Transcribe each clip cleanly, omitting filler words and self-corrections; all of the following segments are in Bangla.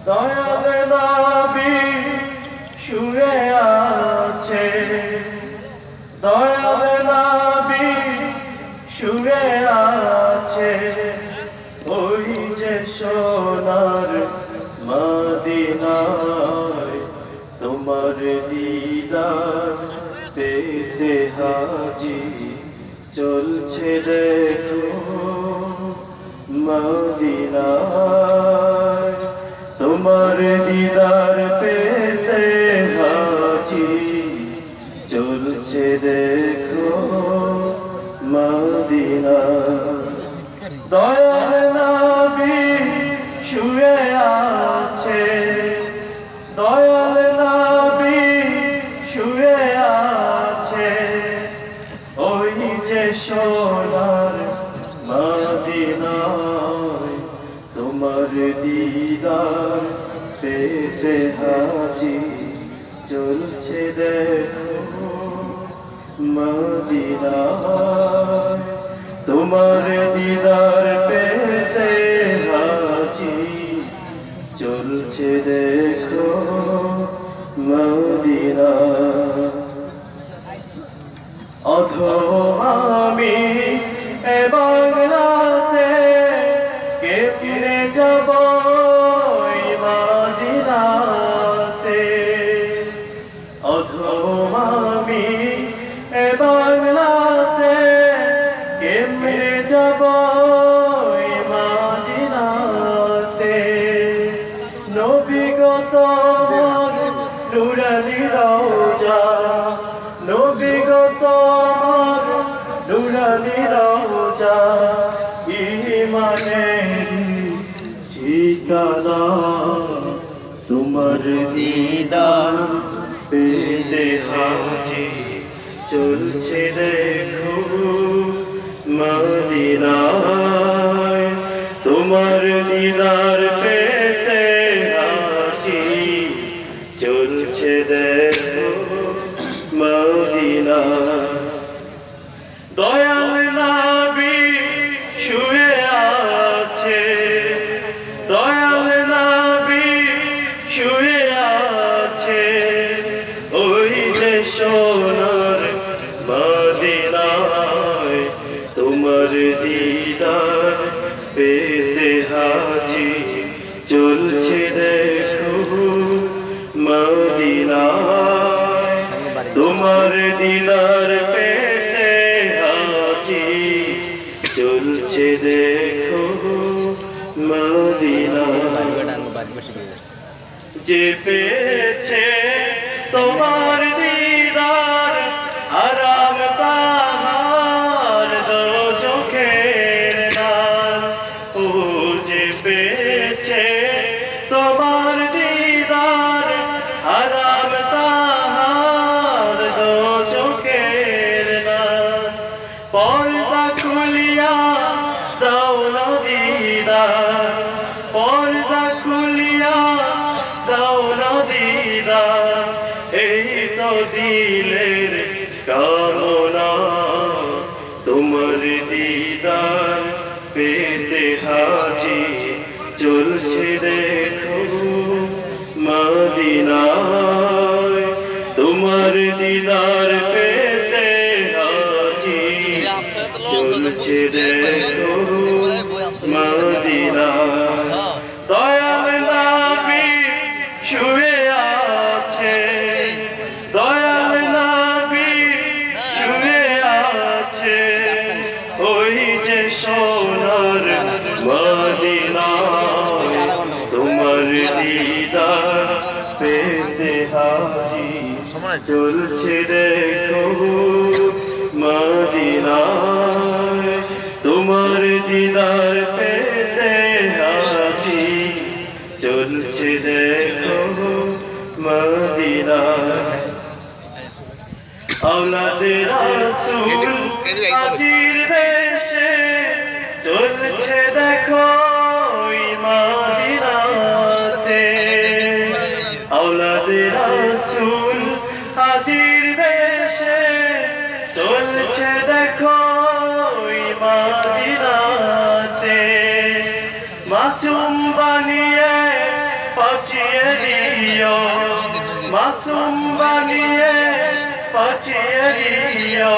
দয়াল নবী শুয়ে আছে, দয়াল নবী শুয়ে আছে, ওই যে সোনার মদিনায় তোমার দিদার পেতে হাজি চলছে দেখো মদিনায়, তোমার দিদার পেতে হাজি চলছে দেখো মদিনায়। দয়াল নবী শুয়ে আছে, দয়াল নবী শুয়ে আছে, ওই যে সোনার মদিনায় তোমার দিদার পেতে হাজি চলছে দেখো মদিনায়, তোমার দিদার পেতে হাজি চলছে দেখো মদিনায়। অধম আমি বাংলাতে কেমনে যাব মদিনাতে, অধম আমি বাংলাতে কেমনে যাব মদিনাতে। নবীগত নুরানি রওজা, নবীগত নুরানি রওজা, ঈমানের ঠিকানা তোমার দিদার পেতে হাজি চলছে দেখো মদিনায়, তোমার দিদার পেতে হাজি চলছে দেখো মদিনায়। দয়াল নবী শুয়ে আছে, দয়াল নবী শুয়ে আছে, ওই যে সোনার মদিনায় তোমার দিদার পেতে হাজি চলছে দেখো মদিনায়, তোমার দিদার পেতে হাজি চলছে দেখো মদিনায়। যে পেয়েছে তোমার দিদার আরাম তাহার দো চোখের নাম, ও যে পেয়েছে তোমার দিদার আরাম তাহার দো চোখের নাম। পর্দা খুলিয়া দাও না দিদার, পর্দা খুলিয়া দাও না দিদার, এই তো দিলের কামনা তোমার দিদার পেতে হাজি চলছে দেখো মদিনায়, তোমার দিদার পেতে হাজি চলছে দেখো মদিনায়। দয়াল নবী শুয়ে আছে, দয়াল নবী শুয়ে আছে, ওই যে সোনার মদিনায় তোমার দিদার পেতে হাজি চলছে দেখো মদিনায়, তোমার দিদার পেতে হাজি চলছে দেখো মদিনায়। আওলাদে রাসূল হাজির বেশে চলছে দেখো মদিনাতে, আওলাদে রাসূল হাজির বেশে চলছে দেখো মদিনাতে। দিও মাসুম বানিয়ে পাঠিয়ে দিও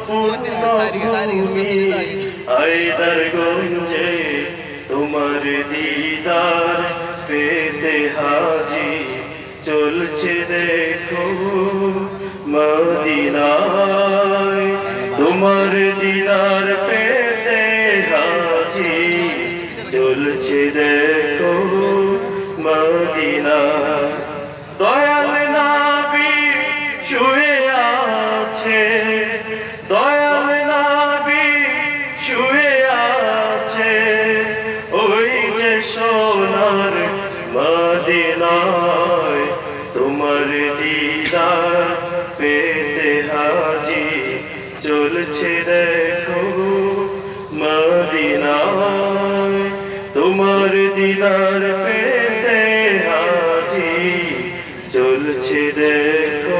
পুণ্যভূমি হায়দারগঞ্জে তোমার দিদার পেতে হাজি চলছে দেখো মদিনায় তোমার দিদার পেতে হাজি চলছে দেখো মদিনায় দয়াল নবী শুয়ে আছে দয়াল নবী শুয়ে আছে ওই যে সোনার মদিনায় তোমার দিদার পেতে হাজি চলছে দেখো মদিনায় তোমার দিদার পেতে হাজি চলছে দেখো